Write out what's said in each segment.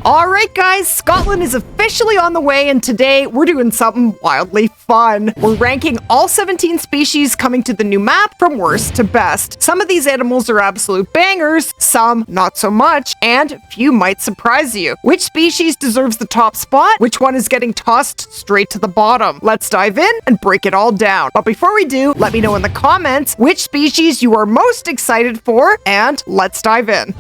All right, guys, Scotland is officially on the way, and today we're doing something wildly fun. We're ranking all 17 species coming to the new map from worst to best. Some of these animals are absolute bangers, some not so much, and few might surprise you. Which species deserves the top spot? Which one is getting tossed straight to the bottom? Let's dive in and break it all down. But before we do, let me know in the comments which species you are most excited for, and let's dive in.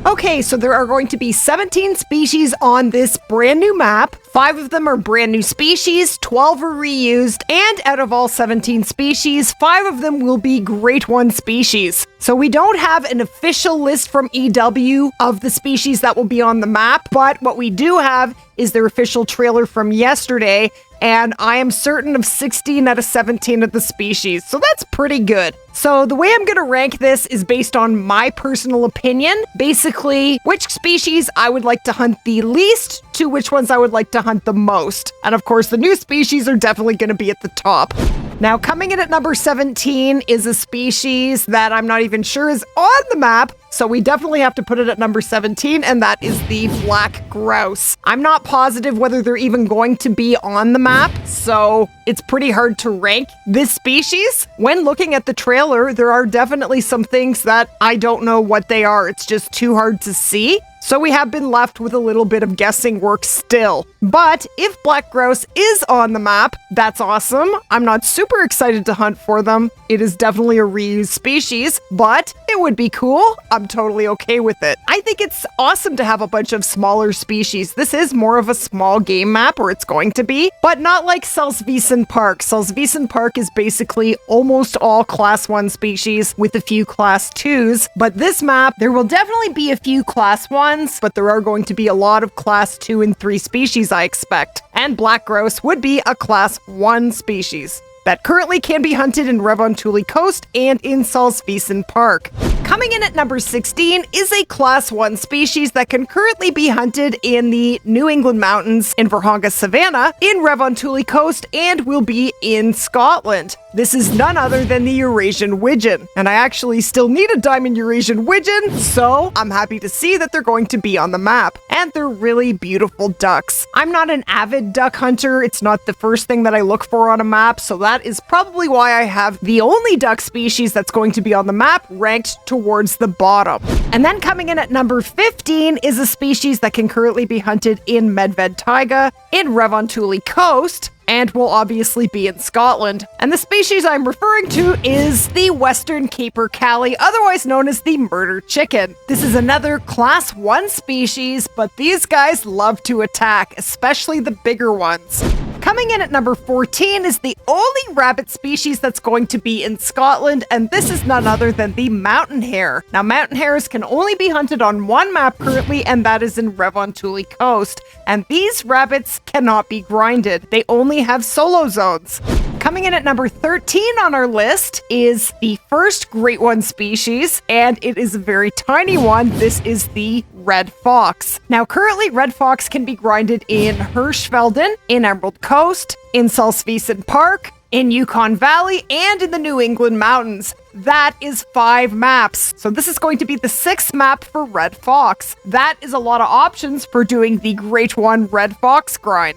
Okay, so there are going to be 17 species on this brand new map. 5 of them are brand new species, 12 are reused, and out of all 17 species, 5 of them will be Great One species. So we don't have an official list from EW of the species that will be on the map, but what we do have is their official trailer from yesterday, and I am certain of 16 out of 17 of the species, so that's pretty good. So the way I'm going to rank this is based on my personal opinion. Basically, which species I would like to hunt the least to which ones I would like to hunt the most. And of course, the new species are definitely going to be at the top. Now, coming in at number 17 is a species that I'm not even sure is on the map, so we definitely have to put it at number 17, and that is the black grouse. I'm not positive whether they're even going to be on the map, so it's pretty hard to rank this species. When looking at the trailer, there are definitely some things that I don't know what they are. It's just too hard to see. So we have been left with a little bit of guessing work still. But if black grouse is on the map, that's awesome. I'm not super excited to hunt for them. It is definitely a reused species, but it would be cool. I'm totally okay with it. I think it's awesome to have a bunch of smaller species. This is more of a small game map, or it's going to be, but not like Salzwiesen Park. Salzwiesen Park is basically almost all class 1 species with a few class 2s, but this map, there will definitely be a few class 1s, but there are going to be a lot of class 2 and 3 species, I expect. And black grouse would be a class 1 species that currently can be hunted in Revontuli Coast and in Salzwiesen Park. Coming in at number 16 is a class 1 species that can currently be hunted in the New England mountains in Virhonga Savanna, in Revontuli Coast, and will be in Scotland. This is none other than the Eurasian widgeon, and I actually still need a diamond Eurasian widgeon, so I'm happy to see that they're going to be on the map, and they're really beautiful ducks. I'm not an avid duck hunter. It's not the first thing that I look for on a map, so that is probably why I have the only duck species that's going to be on the map ranked towards the bottom. And then coming in at number 15 is a species that can currently be hunted in Medved Taiga, in Revontuli Coast, and will obviously be in Scotland. And the species I'm referring to is the Western Capercaillie, otherwise known as the murder chicken. This is another class 1 species, but these guys love to attack, especially the bigger ones. Coming in at number 14 is the only rabbit species that's going to be in Scotland, and this is none other than the mountain hare. Now, mountain hares can only be hunted on one map currently, and that is in Revontuli Coast. And these rabbits cannot be grinded. They only have solo zones. Coming in at number 13 on our list is the first Great One species, and it is a very tiny one. This is the red fox. Now, currently, red fox can be grinded in Hirschfelden, in Emerald Coast, in Salzwiesen Park, in Yukon Valley, and in the New England mountains. That is 5 maps. So this is going to be the 6th map for red fox. That is a lot of options for doing the Great One red fox grind.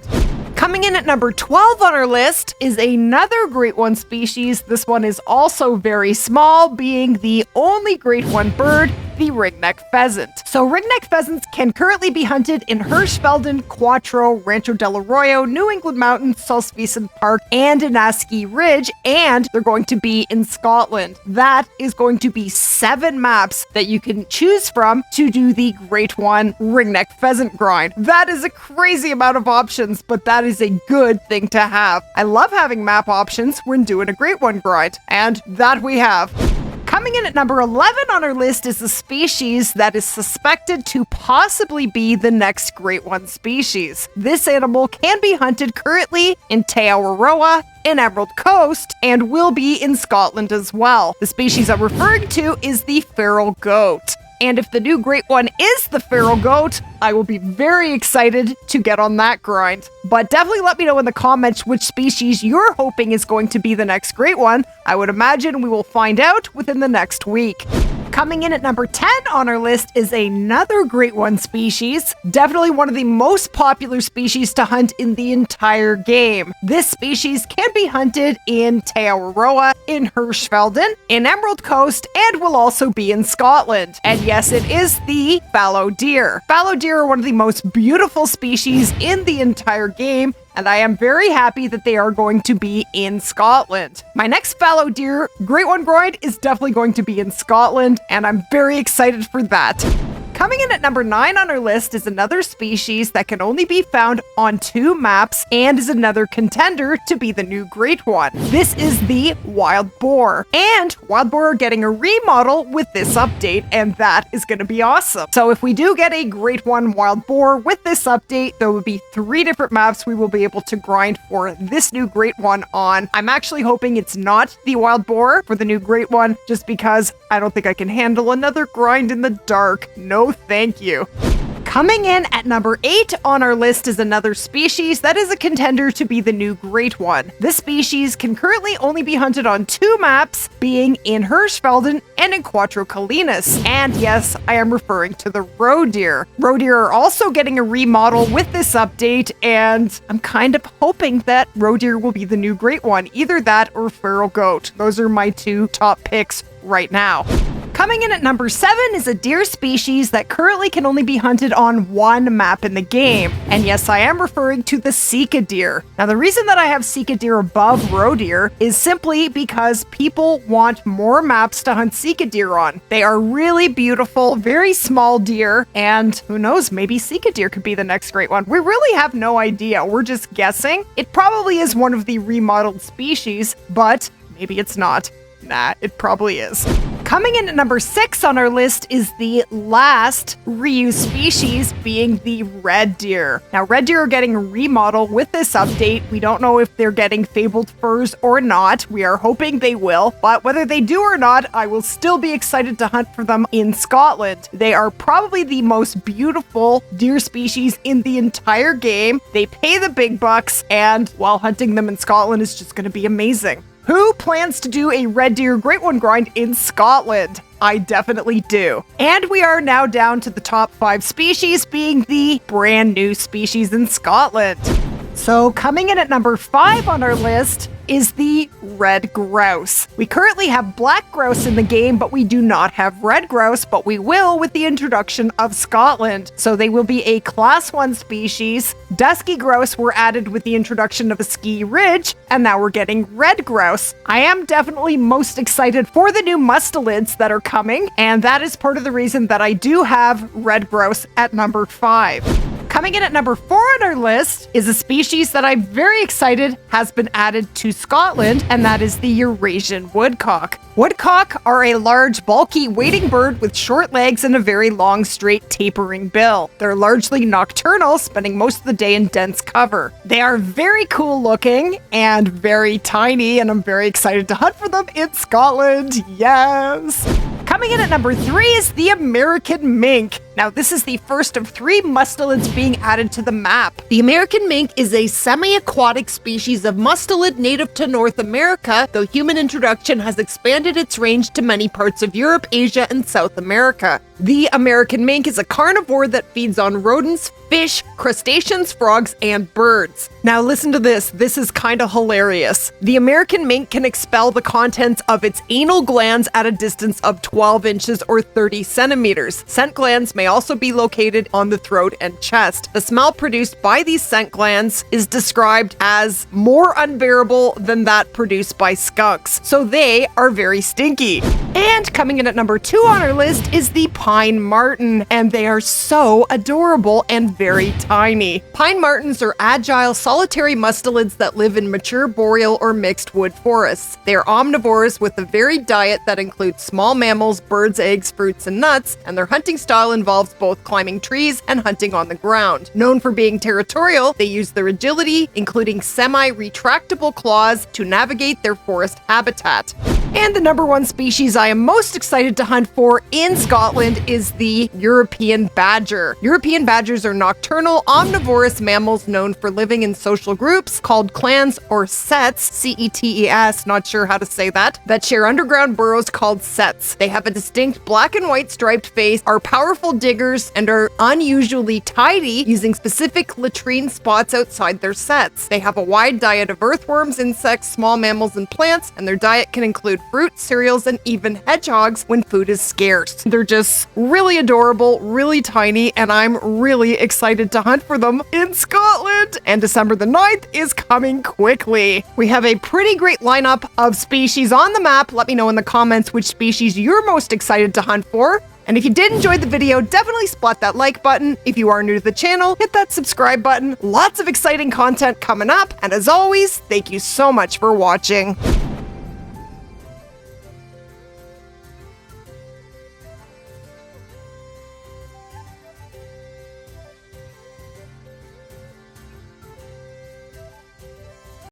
Coming in at number 12 on our list is another Great One species. This one is also very small, being the only Great One bird, the ringneck pheasant. So ringneck pheasants can currently be hunted in Hirschfelden, Quattro, Rancho del Arroyo, New England Mountains, Salzwiesen Park, and in Askey Ridge, and they're going to be in Scotland. That is going to be 7 maps that you can choose from to do the Great One ringneck pheasant grind. That is a crazy amount of options, but that is a good thing to have. I love having map options when doing a Great One grind, and that we have. Coming in at number 11 on our list is a species that is suspected to possibly be the next Great One species. This animal can be hunted currently in Te Awaroa, in Emerald Coast, and will be in Scotland as well. The species I'm referring to is the feral goat. And if the new Great One is the feral goat, I will be very excited to get on that grind. But definitely let me know in the comments which species you're hoping is going to be the next Great One. I would imagine we will find out within the next week. Coming in at number 10 on our list is another Great One species, definitely one of the most popular species to hunt in the entire game. This species can be hunted in Te Awaroa, in Hirschfelden, in Emerald Coast, and will also be in Scotland. And yes, it is the fallow deer. Fallow deer are one of the most beautiful species in the entire game, and I am very happy that they are going to be in Scotland. My next fallow deer, Great One groin, is definitely going to be in Scotland, and I'm very excited for that. Coming in at number 9 on our list is another species that can only be found on 2 maps and is another contender to be the new Great One. This is the wild boar. And wild boar are getting a remodel with this update, and that is going to be awesome. So if we do get a Great One wild boar with this update, there will be 3 different maps we will be able to grind for this new Great One on. I'm actually hoping it's not the wild boar for the new Great One, just because I don't think I can handle another grind in the dark. No, thank you. Coming in at number 8 on our list is another species that is a contender to be the new Great One. This species can currently only be hunted on 2 maps, being in Hirschfelden and in Quattro Colinas. And yes, I am referring to the roe deer. Roe deer are also getting a remodel with this update, and I'm kind of hoping that roe deer will be the new Great One. Either that or feral goat. Those are my 2 top picks right now. Coming in at number 7 is a deer species that currently can only be hunted on 1 map in the game. And yes, I am referring to the Sika deer. Now, the reason that I have Sika deer above roe deer is simply because people want more maps to hunt Sika deer on. They are really beautiful, very small deer, and who knows, maybe Sika deer could be the next Great One. We really have no idea. We're just guessing. It probably is one of the remodeled species, but maybe it's not. Nah, it probably is. Coming in at number 6 on our list is the last reuse species, being the red deer. Now, red deer are getting a remodel with this update. We don't know if they're getting fabled furs or not. We are hoping they will, but whether they do or not, I will still be excited to hunt for them in Scotland. They are probably the most beautiful deer species in the entire game. They pay the big bucks, and while hunting them in Scotland is just going to be amazing. Who plans to do a red deer Great One grind in Scotland? I definitely do. And we are now down to the top 5 species, being the brand new species in Scotland. So coming in at number 5 on our list is the red grouse. We currently have black grouse in the game, but we do not have red grouse, but we will with the introduction of Scotland. So they will be a class 1 species. Dusky grouse were added with the introduction of a ski ridge, and now we're getting red grouse. I am definitely most excited for the new mustelids that are coming, and that is part of the reason that I do have red grouse at number 5. Coming in at number 4 on our list is a species that I'm very excited has been added to Scotland, and that is the Eurasian woodcock. Woodcock are a large, bulky wading bird with short legs and a very long, straight, tapering bill. They're largely nocturnal, spending most of the day in dense cover. They are very cool looking and very tiny, and I'm very excited to hunt for them in Scotland. Yes! Coming in at number 3 is the American mink. Now, this is the first of 3 mustelids being added to the map. The American mink is a semi-aquatic species of mustelid native to North America, though human introduction has expanded its range to many parts of Europe, Asia, and South America. The American mink is a carnivore that feeds on rodents, fish, crustaceans, frogs, and birds. Now listen to this. This is kind of hilarious. The American mink can expel the contents of its anal glands at a distance of 12 inches or 30 centimeters. Scent glands may also be located on the throat and chest. The smell produced by these scent glands is described as more unbearable than that produced by skunks. So they are very stinky. And coming in at number 2 on our list is the pine marten, and they are so adorable and very tiny. Pine martens are agile, solitary mustelids that live in mature boreal or mixed wood forests. They are omnivores with a varied diet that includes small mammals, birds, eggs, fruits, and nuts, and their hunting style involves both climbing trees and hunting on the ground. Known for being territorial, they use their agility, including semi-retractable claws, to navigate their forest habitat. And the number one species I am most excited to hunt for in Scotland is the European badger. European badgers are nocturnal, omnivorous mammals known for living in social groups called clans or sets, C-E-T-E-S, not sure how to say that share underground burrows called sets. They have a distinct black and white striped face, are powerful diggers, and are unusually tidy, using specific latrine spots outside their sets. They have a wide diet of earthworms, insects, small mammals, and plants, and their diet can include fruit, cereals, and even hedgehogs when food is scarce. They're just really adorable, really tiny, and I'm really excited to hunt for them in Scotland. And December the 9th is coming quickly. We have a pretty great lineup of species on the map. Let me know in the comments which species you're most excited to hunt for. And if you did enjoy the video, definitely splat that like button. If you are new to the channel, hit that subscribe button. Lots of exciting content coming up. And as always, thank you so much for watching.